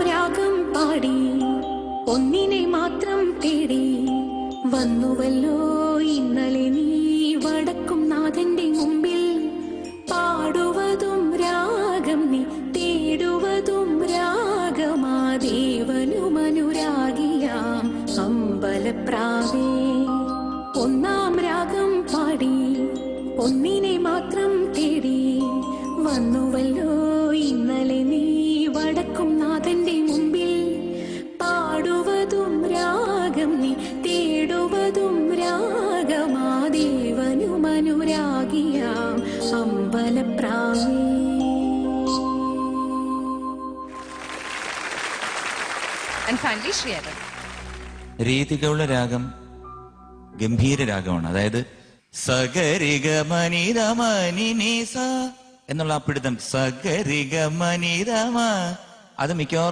രാഗം പാടി ഒന്നിനെ മാത്രം തേടി വന്നുവല്ലോ ഇന്നലെ നീ വടക്കും നാഥന്റെ മുമ്പിൽ. പാടുവതും രാഗം നീ തേടുവതും രാഗമാദേവനുമനുരാഗിയാം അമ്പലപ്രാവേ. ഒന്നാം രാഗം പാടി ഒന്നിനെ മാത്രം തേടി വന്നുവല്ലോ ഇന്നലെ നീ വടക്കും നാഥന്റെ മുമ്പിൽ. പാടുവതും രാഗം നീ തേടുവതും രാഗമാദേവനുമനുരാഗിയാം അമ്പലപ്രാവേ. രീതികളുടെ രാഗം ഗംഭീര രാഗമാണ്. അതായത് സഗരിഗ മനിതമനിസ എന്നുള്ള ആ പിടുത്തം, സഗരിഗ മനിതമ, അത് മിക്കവാറും